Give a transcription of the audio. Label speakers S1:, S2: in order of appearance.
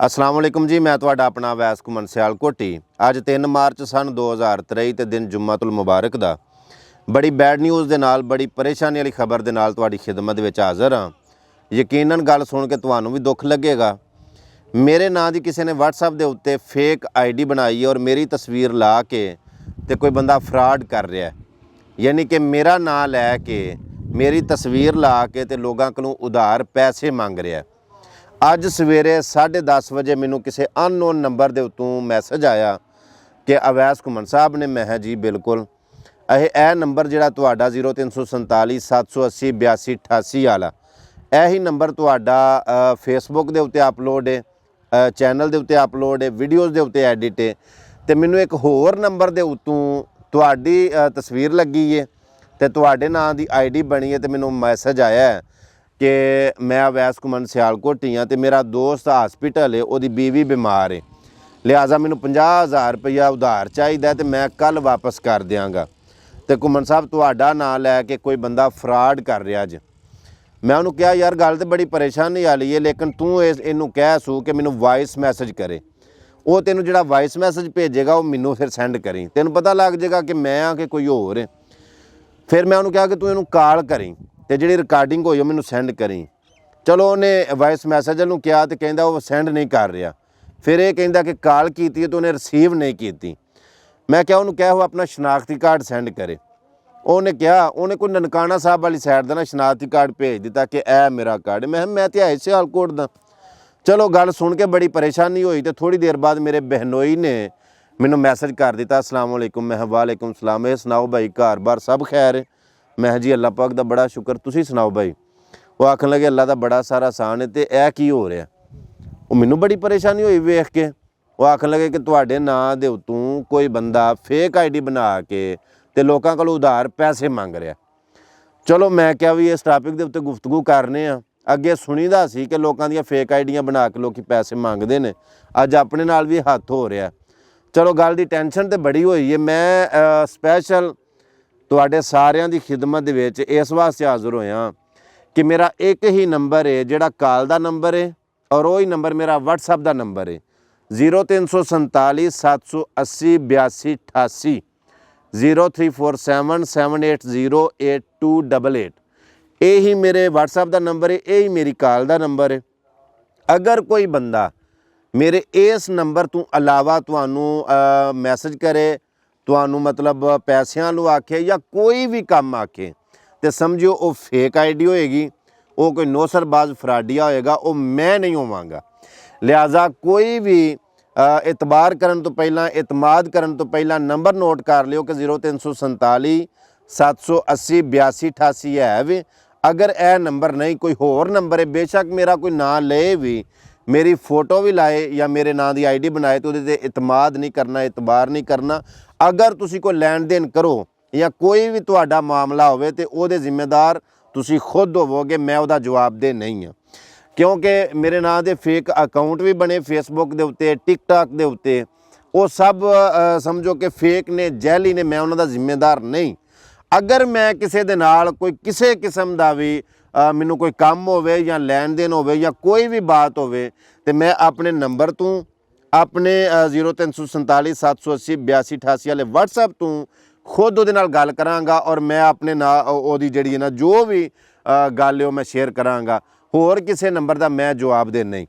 S1: अस्सलाम वालेकुम जी, मैं तुहाडा अपना अवैस घुमन सियालकोटी। अज 3 मार्च सन 2023 ते दिन जुम्मतुल मुबारक दा बड़ी बैड न्यूज़ दे नाल बड़ी परेशानी वाली खबर दे नाल तुहाडी खिदमत विच हाज़र हाँ। यकीनन गल सुन के तुहानूं भी दुख लगेगा। मेरे नां दी किसी ने WhatsApp दे उत्ते फेक ID बनाई और मेरी तस्वीर ला के ते कोई बंदा फ्रॉड कर रहा है, यानी कि मेरा नां लैके मेरी तस्वीर ला के ते लोगां कोलों उधार पैसे मंग रहा है। अज सवेरे 10:30 वजे मैनू किसी अननोन नंबर के उत्तों मैसेज आया कि अवैस घुमन साहब ने। मैं जी बिल्कुल यह नंबर जिहड़ा तुहाडा 0347 780 82 88 वाला यही नंबर तुहाडा फेसबुक के उत्ते अपलोड है, चैनल के उत्ते अपलोड है, वीडियोज़ के उत्ते एडिट है। तो मैनू एक होर नंबर के उत्तों तुहाडी तस्वीर लगी है तो तुहाडे नां दी ID बनी है। तो मैनू मैसेज आया है कि मैं अवैस घुमन सियालकोटी हाँ तो मेरा दोस्त हॉस्पिटल है, उसकी बीवी बीमार है, लिहाजा मैनू 50,000 रुपया उधार चाहिए तो मैं कल वापस कर देंगा। तो घुमन साहब तुहाडा नां लैके कोई बंदा फ्रॉड कर रहा जी। मैं उन्होंने कहा यार गल तो बड़ी परेशानी वाली है, लेकिन तू इनू कह सू कि मैनू वॉइस मैसेज करे। वो तेनू जिहड़ा वॉइस मैसेज भेजेगा वो मैनू फिर सेंड करी, तेनू पता लग जाएगा कि मैं हाँ कि कोई होर है। फिर मैं उन्होंने कहा कि तू इनू कॉल करी तो जी रिकॉर्डिंग हुई मैनू सेंड करी। चलो उन्हें वॉइस मैसेज नूं कहा तो कहता वो सेंड नहीं कर रहा। फिर ये कहता कि कॉल की तो उन्हें रिसीव नहीं की। मैं क्या उन्होंने कहा वो अपना शनाख्ती कार्ड सेंड करे। उन्हें कहा उन्हें कोई ननकाना साहब वाली साइड का ना शनाख्ती कार्ड भेज दिता कि ए मेरा कार्ड। मैं तो है सियालकोट दा। चलो गल सुन के बड़ी परेशानी हुई तो थोड़ी देर बाद मेरे बहनोई ने मैनू मैसेज कर दिता अस्सलाम वालेकुम। मैं वालेकुम सलाम, ये सुनाओ भाई घर बार सब खैर है? मैं जी अल्लाह पाक दा बड़ा शुक्र, तुसीं सुनाओ भाई। वो आखन लगे अल्लाह दा बड़ा सारा आसान है तो यह की हो रहा। वो मैनू बड़ी परेशानी हुई वेख के। वो आखन लगे कि तुहाडे नां दे उत्तों कोई बंदा फेक ID बना के ते लोकां कोलों उधार पैसे मंग रहा। चलो मैं क्या भी इस टॉपिक के उत्ते गुफ्तगू करने आ। अगे सुनीदा सी कि लोकां दियां फेक आईडियां बना के लोग पैसे मंगते हैं, अज अपने नाल भी हत्थ हो रहा। चलो गल की टेंशन तो बड़ी हुई है। मैं स्पैशल तुहाडे सारियां दी खिदमत दे विच इस वास्ते हाज़र होया कि मेरा एक ही नंबर है जिहड़ा कॉल का नंबर है और वही नंबर मेरा WhatsApp का नंबर है 0347 780 82 88 0347 780 8288। यही मेरे WhatsApp का नंबर है, यही मेरी कॉल का नंबर है। अगर कोई बंदा मेरे इस नंबर तो अलावा तुहानू मैसेज करे, तुहानू मतलब पैसों लू आखे या कोई भी काम आखे तो समझियो वो फेक ID होएगी, वो कोई नौसरबाज फ्राडिया होएगा, वो मैं नहीं होवांगा। लिहाजा कोई भी एतबार करन तो पहला, एतमाद करन तो पहला नंबर नोट कर लियो कि 0347 780 82 88 है वे। अगर यह नंबर नहीं कोई होर नंबर है, बेशक मेरा कोई नाम ले भी, मेरी फोटो भी लाए या मेरे नाम की ID बनाए तो उहदे ते एतमाद नहीं करना, एतबार नहीं करना। अगर तुसी कोई लैन देन करो या कोई भी तुहाडा मामला होवे तो उहदे जिम्मेदार तुसी खुद होवोगे, मैं उहदा जवाबदेह नहीं हाँ। क्योंकि मेरे नाम के फेक अकाउंट भी बने फेसबुक के उत्ते, टिकटॉक के उत्ते, वो सब समझो कि फेक ने, जैली ने, मैं उन्होंने जिम्मेदार नहीं। अगर मैं किसी दे नाल कोई किसी किस्म का भी मैनू कोई काम होवे या लैन देन होवे या कोई भी बात होवे तो मैं अपने नंबर तो अपने 0347 780 82 88 वाले WhatsApp तो खुद उहदे नाल गल करांगा और मैं अपने ना ओहदी जिहड़ी है ना जो भी गल है मैं शेयर करांगा। होर किसी नंबर का मैं जवाबदेह नहीं।